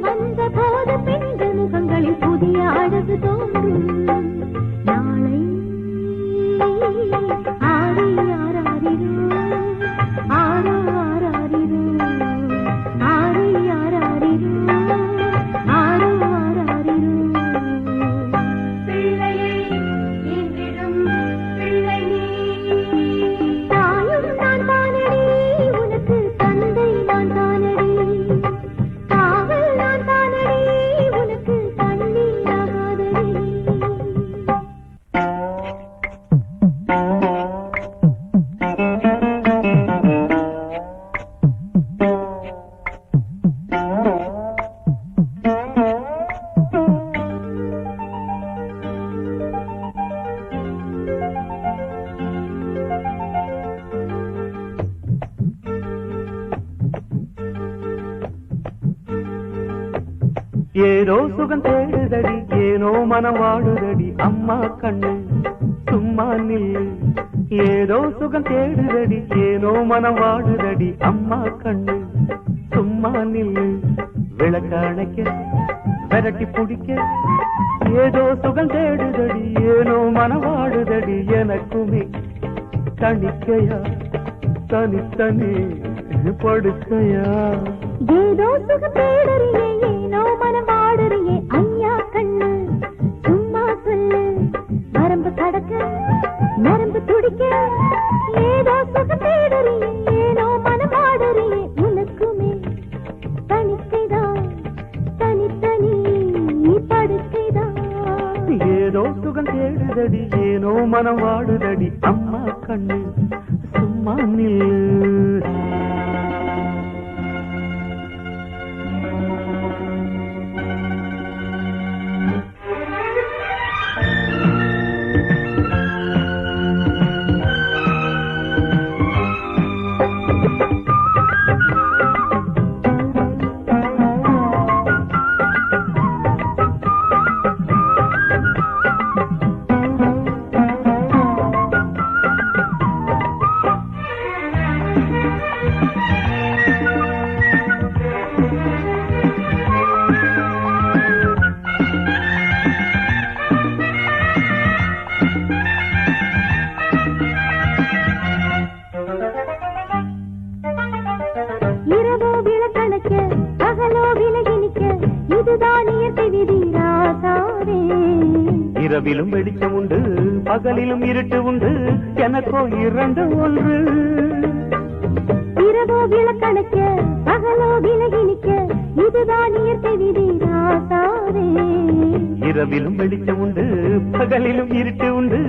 வந்த போது பெண்கள் முகங்களில் புதிய அழகு தோன்றும். ஏதோ சுகம் தேடுதடி ஏனோ மனம் வாடுதடி அம்மா கண்ணு சும்மா நில்லு. ஏதோ சுகம் தேடுதடி ஏனோ மனம் வாடுதடி அம்மா கண்ணு சும்மா நில்லு. விளக்கணைக்க விரட்டி பிடிக்க ஏதோ சுகம் தேடுதடி ஏனோ மனம் வாடுதடி எனக்குமே தனிக்கையா தனித்தனி படுக்கையா. ஏதோ சுகம் தேடுறியே ஏனோ மனம் வாடுறியே ஐயா கண்ணு சும்மா சொல்லு. வரம்பு கடக்க நரம்பு துடிக்க ஏதோ சுகம் தேடுறியே ஏனோ மனம் வாடுறியே உனக்குமே தனிக்கைதான் தனித்தனி படுக்கைதான். ஏதோ சுகம் தேடுதடி ஏனோ மனம் வாடுதடி அம்மா கண்ணு சும்மா நில்லு. இரவோ விளக்கணைக்க பகலோ விலகினிக்க இதுதான் இயற்கை விதி ராசாவே. இரவிலும் வெளிச்சம் உண்டு பகலிலும் இருட்டு உண்டு எனக்கோ இரண்டு ஒன்று. இரவோ விளக்கணைக்க பகலோ விலகினிக்க இதுதான் இயற்கை விதி ராசாவே. இரவிலும் வெளிச்சம் உண்டு பகலிலும் இருட்டு உண்டு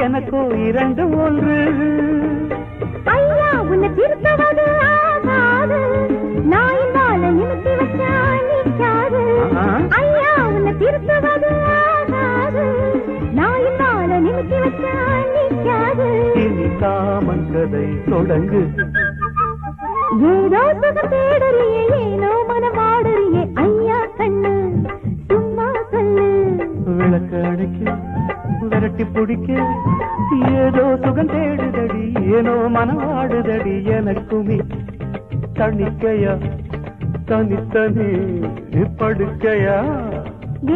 எனக்கோ இரண்டு ஒன்று. ஐயா உன்னை திருத்தவது ஆகாது நாயின் வாழ நிமித்தி வச்சா நிற்காது. ஐயா உன்னை திருத்தவது ஆகாது நாயின் வாழ நிமித்தி வச்சா நிற்காது. இனி காமன் கதை தொடங்கு. ஏதோ சுகம் தேடுறியே ஏனோ மனம் வாடுறியே ஐயா கண்ணு சும்மா சொல்லு. விளக்கு அணைக்க விரட்டி பிடிக்க ஏதோ சுகம் தேடுதடி ஏனோ மனம் வாடுதடி எனக்குமே தனிக்கையா தனித்தனி படுக்கையா.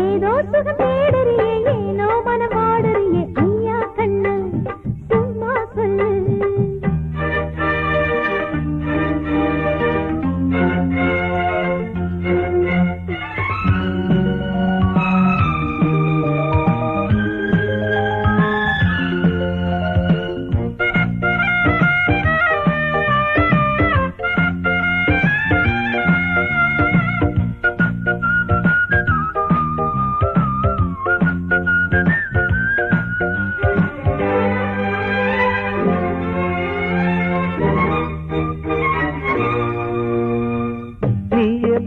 ஏதோ சுகம் தேடுறியே ஏனோ மனம் வாடுறியே ஐயா கண்ணு சும்மா சொல்லு.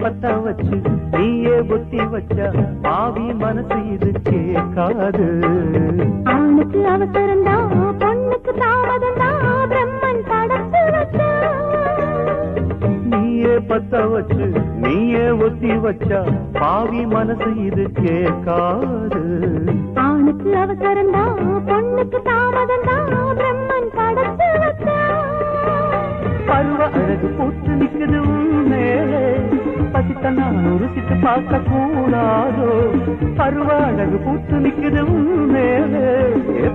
பத்த வச்சு நீயே புத்தி வச்சா பாவி மனசு இது கேட்காது. ஆணுக்கு அவசரம்தா பொண்ணுக்கு தாமதம்தா பிரம்மன் படத்து வச்சா. நீயே பத்த வச்சு நீயே ஒத்தி வச்சா பாவி மனசு இது கேட்காது. ஆணுக்கு அவசரம்தா பொண்ணுக்கு தாமதம்தா பிரம்மன் படத்து வச்சா. பருவ அழகு போட்டு நிக்குது மேலே பசித்த நான் ருசித்து பார்க்க கூடாதோ. பருவ அழகு போட்டு நிக்குது மேலே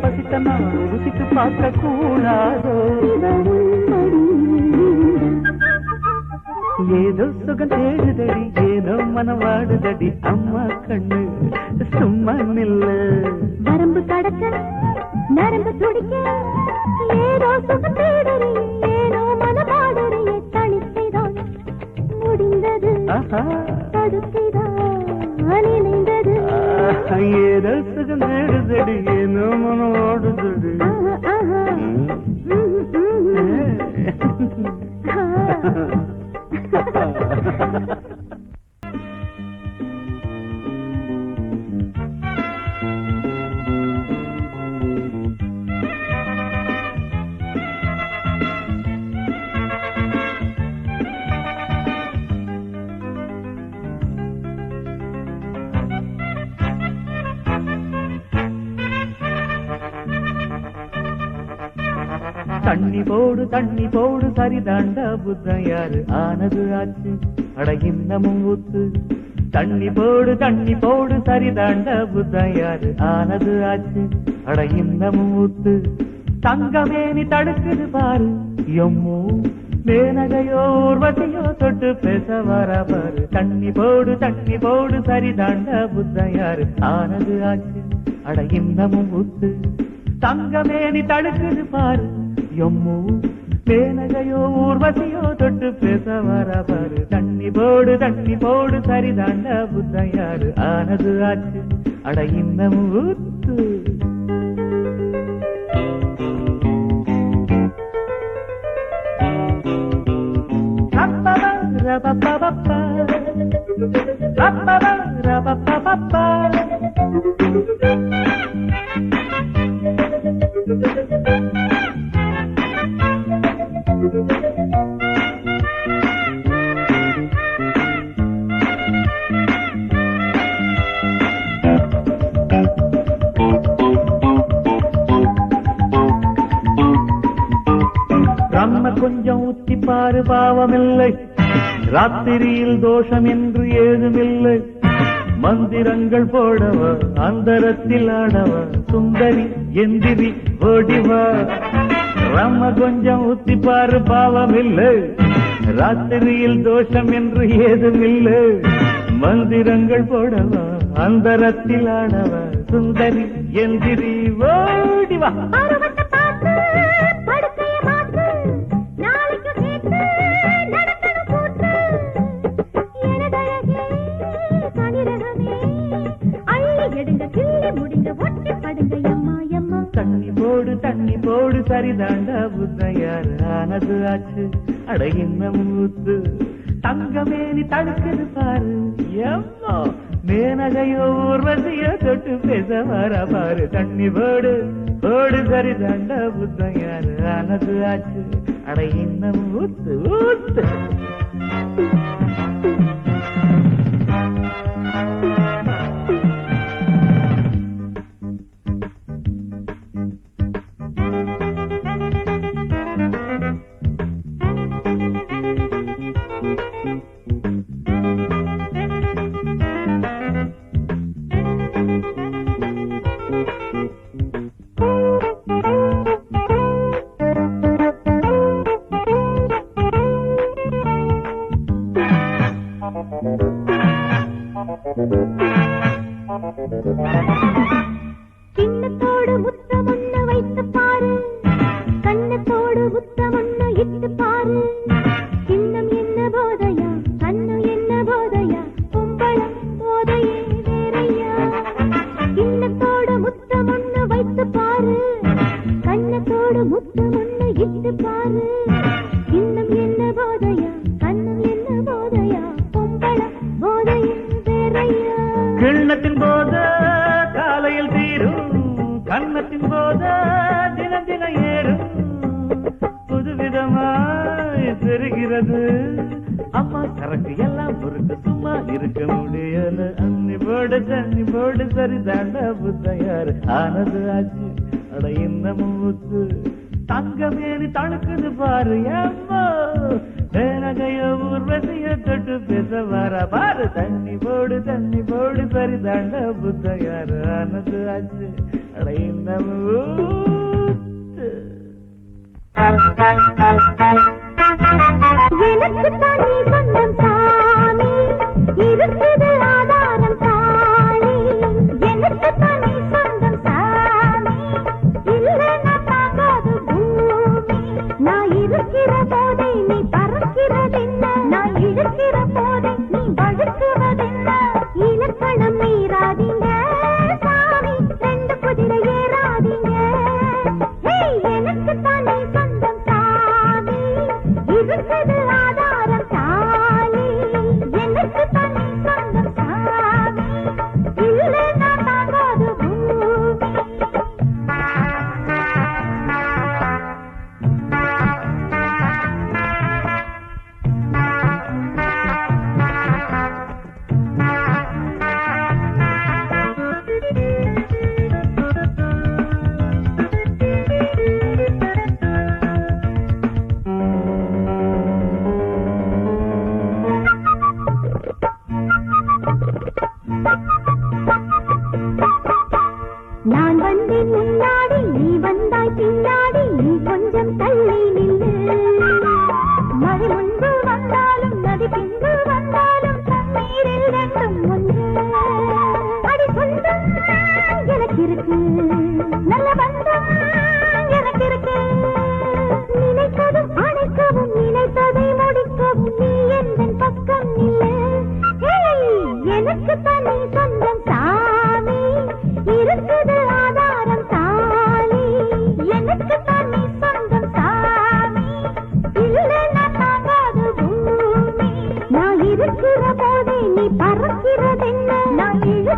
பசித்த நான் ருசித்து பார்க்க கூடாதோ. ஏதோ சுகம் தேடுதடி ஏதோ மனம் வாடுதடி அம்மா கண்ணு சும்மா நில்லு. வரம்பு கடக்க நரம்பு துடிக்க ஏதோ சுகம் தேடுறியே ஏனோ மனம் வாடுறியே தனிக்கைதான் முடிந்தது படுக்கைதான் நினைந்தது. ஏதோ சுகம் தேடுதடி ஏனோ மனம் வாடுதடி. தண்ணி போடு சரிதாண்டா புத்தன் யாரு ஆனது ஆச்சு அட இன்னமும் ஊத்து தண்ணி போடு சரிதாண்டா புத்தன் யாரு ஆனது ஆச்சு அட இன்னமும் ஊத்து தங்கமேனி தடுக்குது பாரு எம்மோ மேனகையோ ஊர்வசியோ தொட்டு பேச வர பாரு தண்ணி போடு சரிதாண்டா புத்தன் யாரு ஆனது ஆச்சு அட இன்னமும் ஊத்து தங்கமேனி தடுக்குது பாரு எம்மோ மேனகையோ ஊர்வசியோ தொட்டு பேச வர பாரு தண்ணி போடு சரிதாண்டா புத்தன் யாரு ஆனது ஆச்சு அட இன்னமும் ஊத்து ரம்ம கொஞ்சம் ஊத்தி பாரு பாவமில்லை ராத்திரியில் தோஷம் என்று ஏதுமில்லை மந்திரங்கள் போடவ அந்தரத்தில் ஆடவ சுந்தரி எந்திரி ஓடிவா ரம்ம கொஞ்சம் ஊத்தி பாரு பாவமில்லை ராத்திரியில் தோஷம் என்று ஏதுமில்லை மந்திரங்கள் போடவ அந்தரத்தில் ஆடவ சுந்தரி எந்திரி ஓடிவா தண்ணி போடு சரிதாண்டா புத்தன் யாரு ஆனது ஆச்சு அட இன்னமும் ஊத்து தங்கமேனி தடுக்குது பாரு எம்மோ மேனகையோ ஊர்வசியோ தொட்டு பேச வர பாரு தண்ணி போடு சரிதாண்டா புத்தன் யாரு ஆனது ஆச்சு அட இன்னமும் ஊத்து ஊத்து கிண்ணத்தோடு முத்தமொன்னு வைத்து பாரு கண்ணத்தோடு முத்தமொன்னு இட்டு பாரு கிண்ணம் என்ன போதையா கண்ணம் என்ன போதையா கும்பளம் போதையே வேறையா கிண்ணத்தோடு முத்தமொன்னு வைத்து பாரு கண்ணத்தோடு முத்தமொன்னு இட்டு பாரு கிண்ணம் என்ன போதையா கண்ணம் என்ன போதையா கும்பளம் போதையே வேறையா கிண்ணத்தின் போத காலையில் தீரும் கண்ணத்தின் போத தின ஏறும் புதுவிதமாய் தெரிகிறது அம்மா சரக்கு எல்லாம் பொறுத்து சும்மா இருக்க முடியல தண்ணி போடு சரிதாண்டா புத்தன் யாரு ஆனது ஆச்சு அட இன்னமும் ஊத்து தங்கமேனி தடுக்குது பாரு ஏம்மா மேனகையோ ஊர்வசியோ தொட்டு பேச வர பாரு தண்ணி போடு சரிதாண்டா புத்தன் யாரு ஆனது ஆச்சு அட இன்னமும் ஊத்து எனக்கு தானே சொந்தம் சாமி இருக்குது ஆதாரம் தானே எனக்கு தானே சொந்தம் சாமி இல்லைன்னா தாங்காது பூமி நான் இருக்கிற போதை நீ பறக்கிறதென்ன நான் இழுக்கிற போதை நீ வழுக்குவதென்ன இலக்கணம் மீறாதீங்க சாமி ரெண்டு குதிரை ஏறாதீங்க எனக்கு தானே சொந்தம் சாமி இருக்குது ஆதாரம் தானே எனக்கு தானே சொந்தம்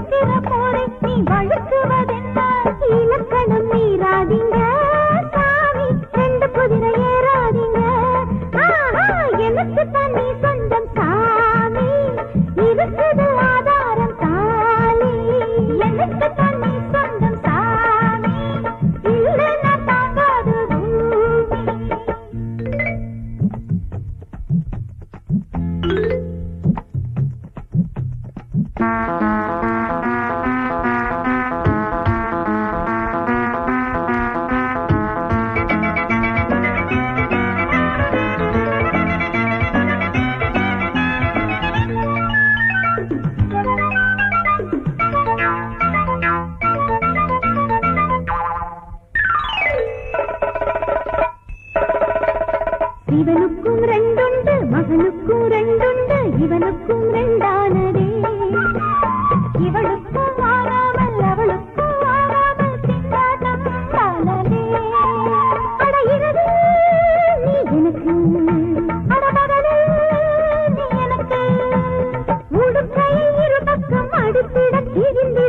இருக்கிற போரை நீ வழுக்குவதென்ன? இலக்கணம் மீறாதீங்க சாமி, ரெண்டு குதிரை ஏறாதீங்க. எனக்கு தண்ணி சொந்தம் சாமி, இருக்குது ஆதாரம் தாலி. எனக்கு தண்ணி சொந்தம் சாமி, இல்லைன்னா தாங்காது பூமி. இவனுக்கும் ரெண்டுண்டு, மகனுக்கும் ரெண்டுண்டு, இவனுக்கும் ரெண்டானதே. இவளுக்கும் ஆறாமல் அவளுக்கும் ஆறாமல் திண்டாட்டம் தானதே. அட இரவு நீ எனக்கு, அட பகலே நீ எனக்கு. உடுக்கையை இரு பக்கம் அடித்திட திரிந்து